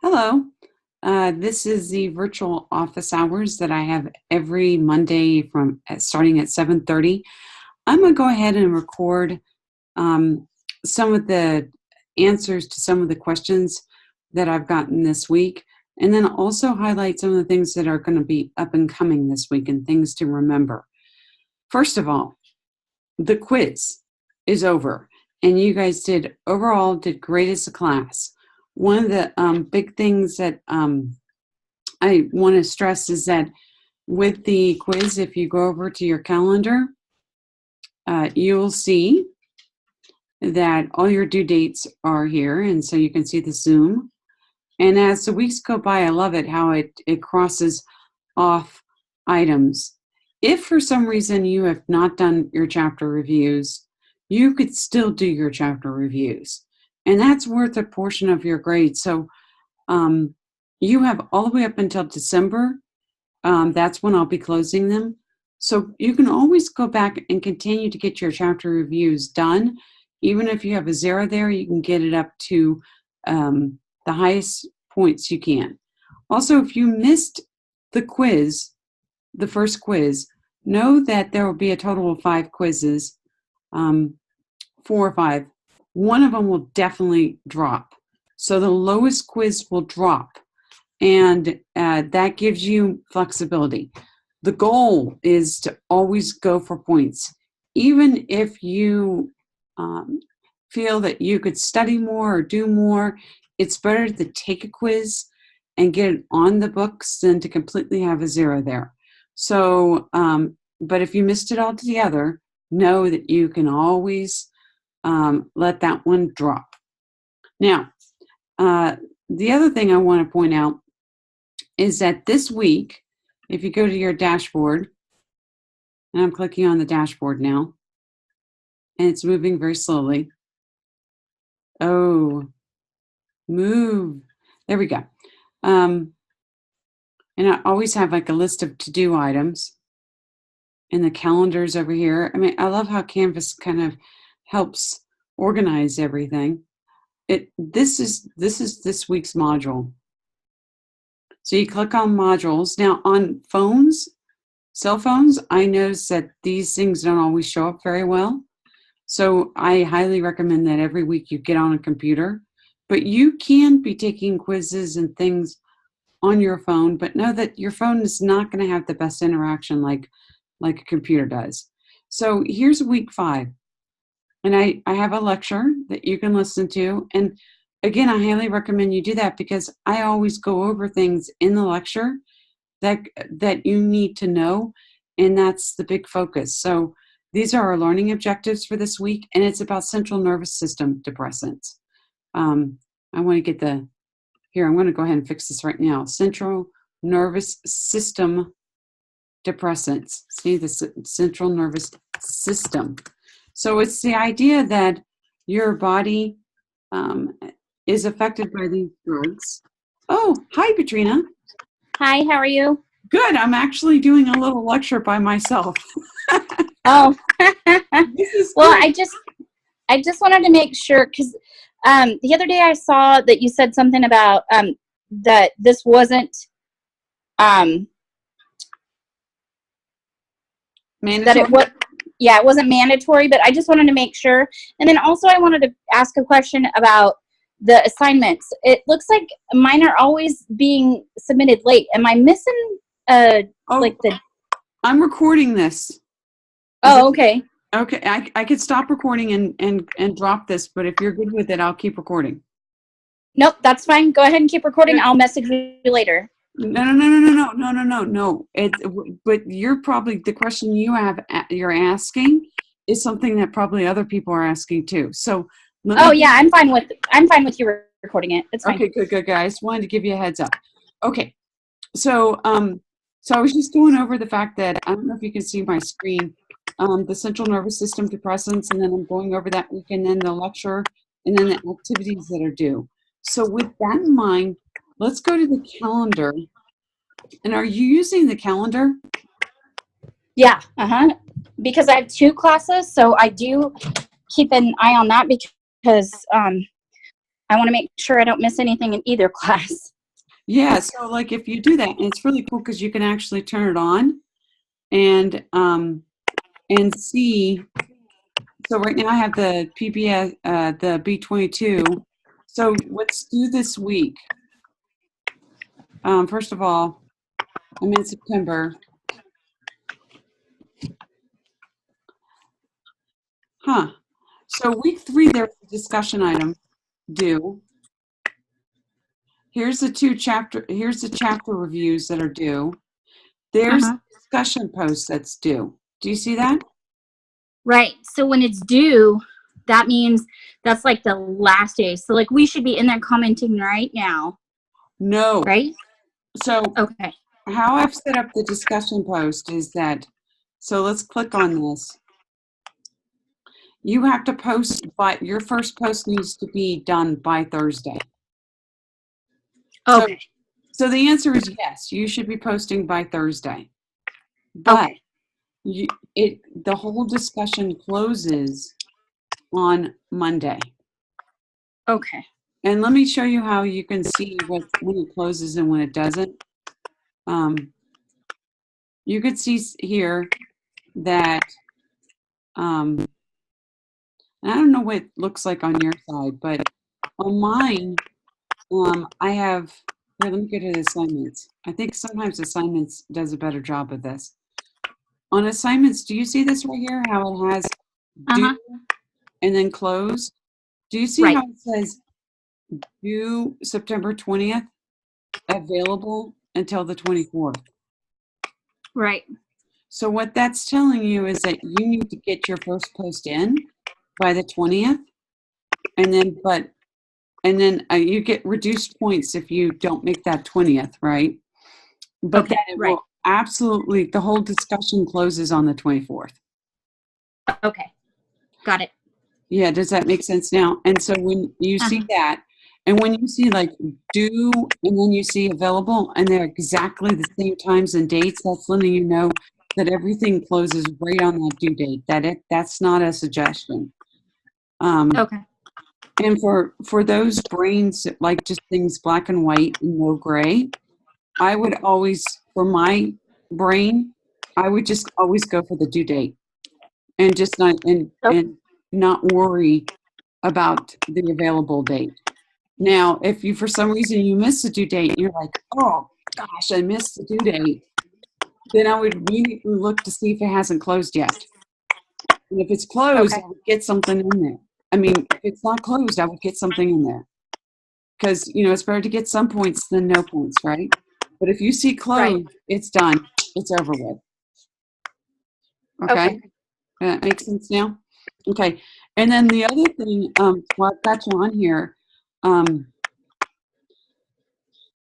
Hello. This is the virtual office hours that I have every Monday from starting at 7:30. I'm going to go ahead and record um, some of the answers to some of the questions that I've gotten this week, and then also highlight some of the things that are going to be up and coming this week and things to remember. First of all, the quiz is over, and you guys did great as a class. One of the big things that I want to stress is that with the quiz, if you go over to your calendar, you'll see that all your due dates are here, and so you can see the Zoom. And as the weeks go by, I love it how it crosses off items. If for some reason you have not done your chapter reviews, you could still do your chapter reviews. And that's worth a portion of your grade. So you have all the way up until December. That's when I'll be closing them. So you can always go back and continue to get your chapter reviews done. Even if you have a 0 there, you can get it up to the highest points you can. Also, if you missed the quiz, the first quiz, know that there will be a total of 5 quizzes, 4 or 5. One of them will definitely drop. So the lowest quiz will drop, and that gives you flexibility. The goal is to always go for points. Even if you feel that you could study more or do more, it's better to take a quiz and get it on the books than to completely have a 0 there. So, but if you missed it altogether, know that you can always let that one drop. Now, the other thing I want to point out is that this week, if you go to your dashboard, and I'm clicking on the dashboard now, and it's moving very slowly. Oh, move. There we go. And I always have like a list of to-do items, and the calendars over here. I mean, I love how Canvas kind of helps organize everything. This is this week's module. So you click on modules. Now on phones, cell phones, I notice that these things don't always show up very well. So I highly recommend that every week you get on a computer. But you can be taking quizzes and things on your phone, but know that your phone is not going to have the best interaction like a computer does. So here's week 5. And I have a lecture that you can listen to. And again, I highly recommend you do that because I always go over things in the lecture that you need to know. And that's the big focus. So these are our learning objectives for this week. And it's about central nervous system depressants. I want to get here, I'm going to go ahead and fix this right now. Central nervous system depressants. See, the central nervous system. So it's the idea that your body is affected by these drugs. Oh, hi, Katrina. Hi, how are you? Good. I'm actually doing a little lecture by myself. Oh, This is well, good. I just wanted to make sure because the other day I saw that you said something about that this wasn't that Mandatory? it wasn't mandatory, but I just wanted to make sure. And then also I wanted to ask a question about the assignments. It looks like mine are always being submitted late. Am I missing like the? I'm recording this. Oh, okay. Okay, I could stop recording and drop this, but if you're good with it, I'll keep recording. Nope, that's fine. Go ahead and keep recording. I'll message you later. No. But you're probably, the question you're asking is something that probably other people are asking too. So Yeah, I'm fine with you recording it. It's fine. Okay, good, guys. Wanted to give you a heads up. Okay, so I was just going over the fact that I don't know if you can see my screen, the central nervous system depressants, and then I'm going over that week, and then the lecture, and then the activities that are due. So with that in mind, let's go to the calendar. And are you using the calendar? Yeah, because I have 2 classes, so I do keep an eye on that because I want to make sure I don't miss anything in either class. Yeah, so like if you do that, and it's really cool because you can actually turn it on and see. So right now I have the PBS, the B22. So what's due this week? First of all, I'm in September. Huh. So week 3, there's a discussion item due. Here's the chapter reviews that are due. There's a discussion post that's due. Do you see that? Right. So when it's due, that means that's like the last day. So like we should be in there commenting right now. No. Right? So okay. How I've set up the discussion post is that, so let's click on this. You have to post, but your first post needs to be done by Thursday. Okay. So the answer is yes, you should be posting by Thursday. But the whole discussion closes on Monday. Okay. And let me show you how you can see when it closes and when it doesn't. You could see here that, and I don't know what it looks like on your side, but on mine, I have, here, let me go to the assignments. I think sometimes assignments does a better job of this. On assignments, do you see this right here, how it has due and then close? Do you see how it says due September 20th, available until the 24th? Right. So what that's telling you is that you need to get your first post in by the 20th, and then you get reduced points if you don't make that 20th, right? But then it will absolutely, the whole discussion closes on the 24th. Okay. Got it. Yeah, does that make sense now? And so when you see that, and when you see like due, and then you see available, and they're exactly the same times and dates, that's letting you know that everything closes right on that due date. That's not a suggestion. Okay. And for those brains that like just things black and white and no gray, I would always, for my brain, I would just always go for the due date and just not worry about the available date. Now, if you, for some reason, you miss the due date, and you're like, oh gosh, I missed the due date, then I would immediately look to see if it hasn't closed yet. And if it's closed, I would get something in there. I mean, if it's not closed, I would get something in there. Because, it's better to get some points than no points, right? But if you see closed, it's done. It's over with. Okay? That makes sense now? Okay. And then the other thing, while I've got you on here,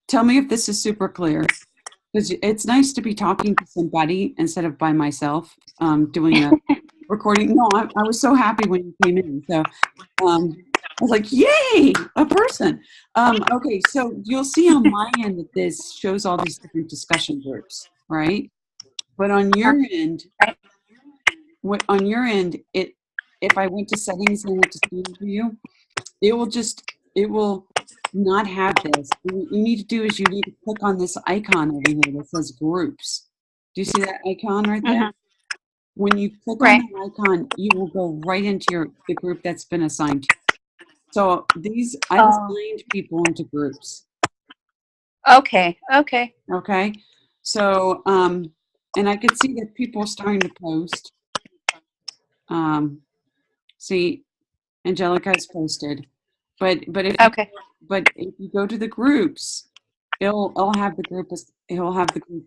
tell me if this is super clear. Because it's nice to be talking to somebody instead of by myself doing a recording. No, I was so happy when you came in. So I was like, yay, a person. Okay, so you'll see on my end that this shows all these different discussion groups, right? But on your end, if I went to settings and went to student view, it will not have this. What you need to do is you need to click on this icon over here that says groups. Do you see that icon right there? When you click on that icon, you will go right into the group that's been assigned to you. So I've assigned people into groups. Okay. So, and I could see that people are starting to post. See, Angelica has posted, but if you go to the groups, it'll have the group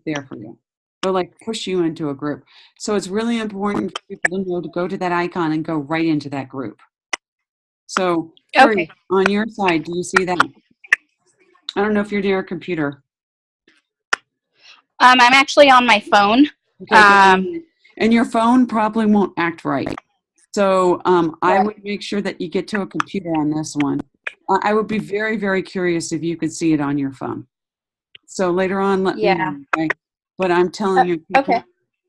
there for you. It'll like push you into a group. So it's really important for people to know to go to that icon and go right into that group. So Terry, on your side, do you see that? I don't know if you're near a computer. I'm actually on my phone. Okay, and your phone probably won't act right. So I would make sure that you get to a computer on this one. I would be very, very curious if you could see it on your phone. So later on, let me know. Okay? But I'm telling you,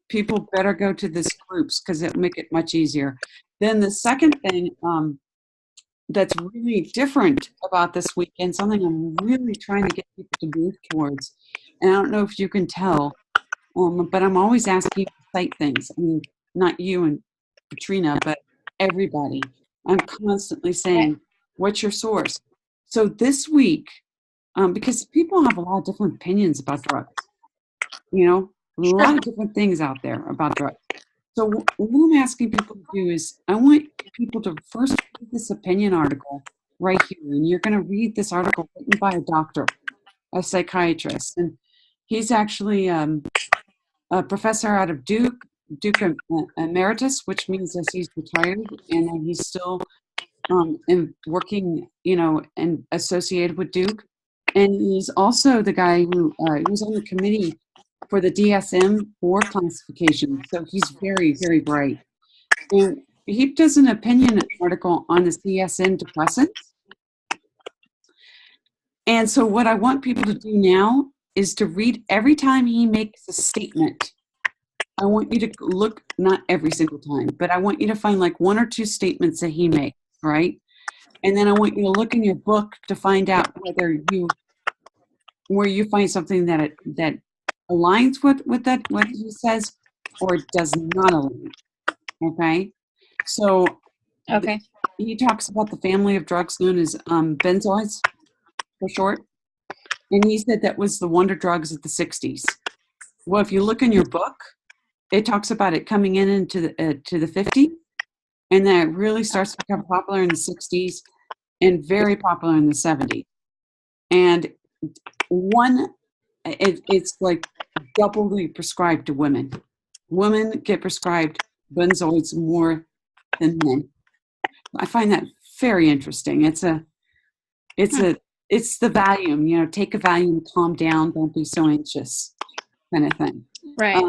people better go to this groups because it'll make it much easier. Then the second thing that's really different about this weekend, something I'm really trying to get people to move towards. And I don't know if you can tell, but I'm always asking you to cite things. I mean, not you and Katrina, but everybody. I'm constantly Okay. saying, what's your source? So this week, because people have a lot of different opinions about drugs, you know, a Sure. lot of different things out there about drugs. So what I'm asking people to do is I want people to first read this opinion article right here. And you're going to read this article written by a doctor, a psychiatrist. And he's actually a professor out of Duke Emeritus, which means that he's retired and that he's still working, you know, and associated with Duke. And he's also the guy who was on the committee for the DSM-4 classification. So he's very, very bright. And he does an opinion article on the CSN depressants. And so what I want people to do now is to read every time he makes a statement. I want you to look, not every single time, but I want you to find like one or two statements that he makes, right? And then I want you to look in your book to find out where you find something that aligns with that what he says, or it does not align. Okay, so Okay. he talks about the family of drugs known as benzoids for short, and he said that was the wonder drugs of the 60s. Well, if you look in your book, it talks about it coming into the 50s, and then it really starts to become popular in the 60s and very popular in the 70s. And it's like doubly prescribed to women. Women get prescribed benzoids more than men. I find that very interesting. It's the Valium, you know, take a Valium, calm down, don't be so anxious, kind of thing. Right.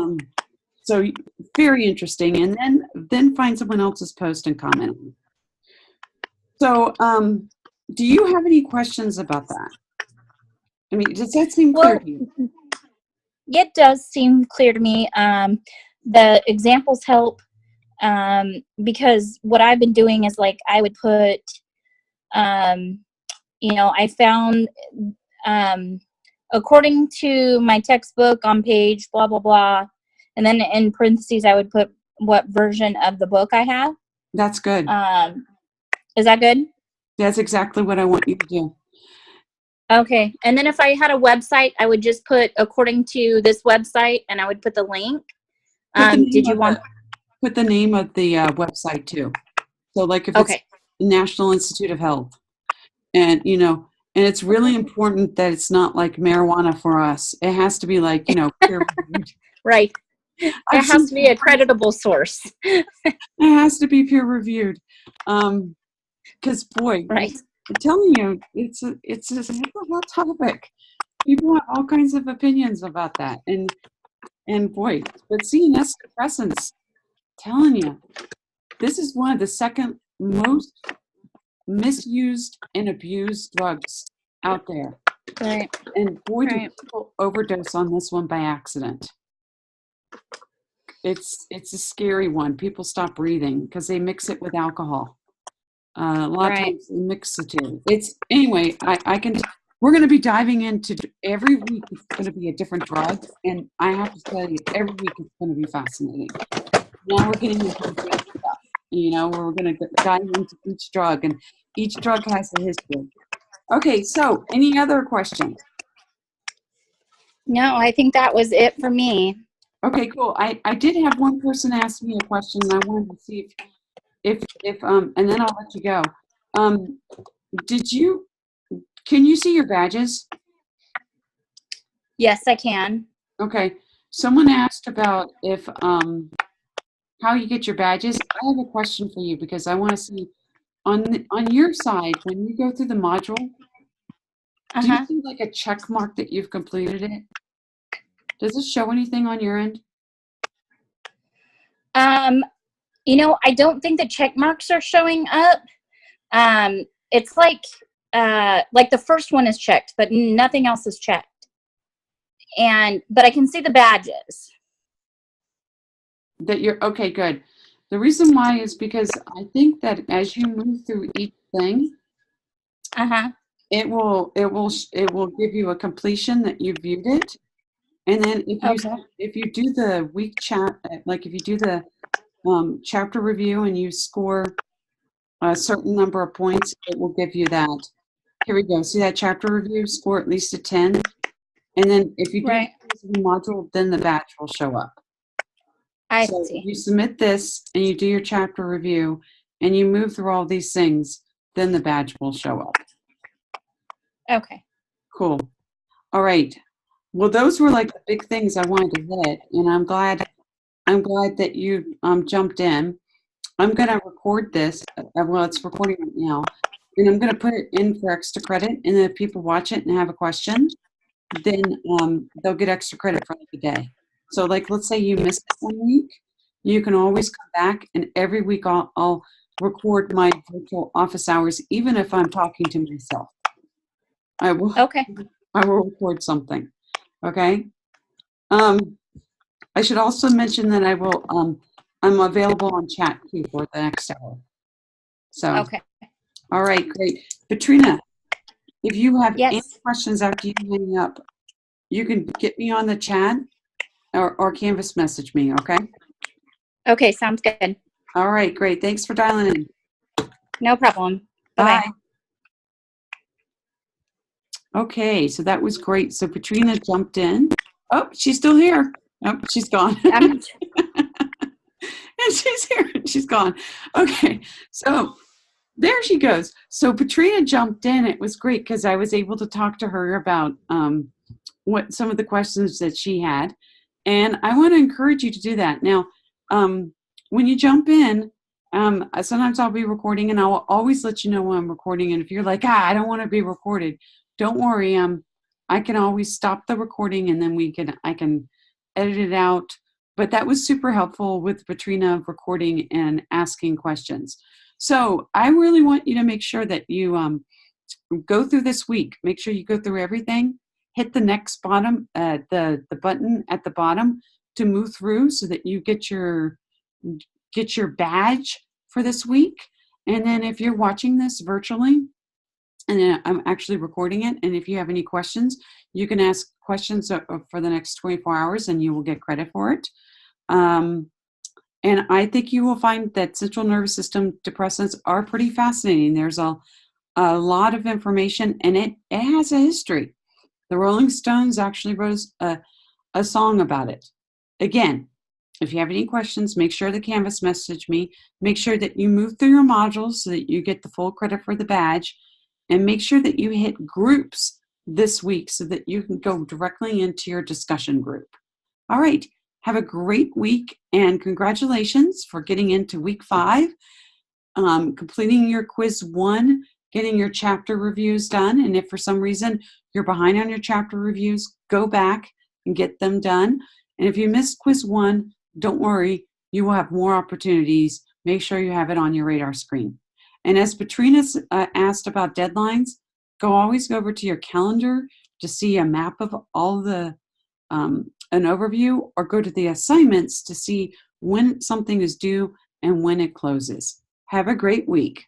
So very interesting, and then find someone else's post and comment on it. So, do you have any questions about that? I mean, does that seem clear to you? It does seem clear to me. The examples help because what I've been doing is like I would put, you know, I found according to my textbook on page blah blah blah, and then in parentheses I would put what version of the book I have. That's good. Is that good? That's exactly what I want you to do. Okay. And then if I had a website, I would just put according to this website, and I would put the link. Did you want put the name of the website too? So like if it's National Institute of Health, and you know, and it's really important that it's not like marijuana for us. It has to be like, you know, peer reviewed. Right. It has to be a creditable source. It has to be peer reviewed. Because boy, right. I'm telling you, it's a hot topic. People have all kinds of opinions about that, and boy, but CNS depressants, telling you, this is one of the second most misused and abused drugs out there. Right. And boy, do people overdose on this one by accident. It's a scary one. People stop breathing because they mix it with alcohol. A lot of times they mix the two. It's anyway. We're going to be diving into every week. It's going to be a different drug, and I have to tell you, every week it's going to be fascinating. Now we're getting into the big stuff. You know, we're going to dive into each drug, and each drug has a history. Okay, so any other questions? No, I think that was it for me. Okay, cool. I did have one person ask me a question, and I wanted to see if and then I'll let you go. Can you see your badges? Yes, I can. Okay. Someone asked about if how you get your badges. I have a question for you because I want to see on your side when you go through the module. Do you see like a check mark that you've completed it? Does it show anything on your end? You know, I don't think the check marks are showing up. It's like the first one is checked, but nothing else is checked. But I can see the badges. That you're okay, good. The reason why is because I think that as you move through thing, Uh-huh. it will give you a completion that you viewed it. And then Okay. if you do the week chat, like if you do the chapter review and you score a certain number of points, it will give you that. Here we go. See that chapter review? Score at least a 10. And then if you do Right. the module, then the badge will show up. I So see. you submit this and you do your chapter review and you move through all these things, then the badge will show up. Okay. Cool. All right. Well, those were like the big things I wanted to hit, and I'm glad that you jumped in. I'm going to record this. Well, it's recording right now, and I'm going to put it in for extra credit. And then if people watch it and have a question, then they'll get extra credit for the day. So, like, let's say you missed it 1 week, you can always come back, and every week I'll record my virtual office hours, even if I'm talking to myself. I will. Okay. I will record something. Okay. I should also mention that I will. I'm available on chat too for the next hour. So. Okay. All right. Great, Katrina. If you have any Yes. questions after you hang up, you can get me on the chat or Canvas message me. Okay. Okay. Sounds good. All right. Great. Thanks for dialing in. No problem. Bye-bye. Bye. Okay. So that was great. So Katrina jumped in. Oh, she's still here. Oh, she's gone. And she's here. She's gone. Okay. So there she goes. So Katrina jumped in. It was great because I was able to talk to her about what some of the questions that she had. And I want to encourage you to do that. Now, when you jump in, sometimes I'll be recording and I'll always let you know when I'm recording. And if you're like, I don't want to be recorded, don't worry. I can always stop the recording and then I can edit it out. But that was super helpful with Katrina recording and asking questions. So I really want you to make sure that you go through this week. Make sure you go through everything. Hit the next bottom, the button at the bottom to move through so that you get your badge for this week. And then if you're watching this virtually, and then I'm actually recording it, and if you have any questions, you can ask questions for the next 24 hours and you will get credit for it. And I think you will find that central nervous system depressants are pretty fascinating. There's a lot of information, and it has a history. The Rolling Stones actually wrote a song about it. Again, if you have any questions, make sure the Canvas message me. Make sure that you move through your modules so that you get the full credit for the badge. And make sure that you hit groups this week so that you can go directly into your discussion group. All right. Have a great week, and congratulations for getting into week 5, completing your quiz 1, getting your chapter reviews done. And if for some reason you're behind on your chapter reviews, go back and get them done. And if you missed quiz 1, don't worry, you will have more opportunities. Make sure you have it on your radar screen. And as Katrina asked about deadlines, always go over to your calendar to see a map of all the an overview, or go to the assignments to see when something is due and when it closes. Have a great week.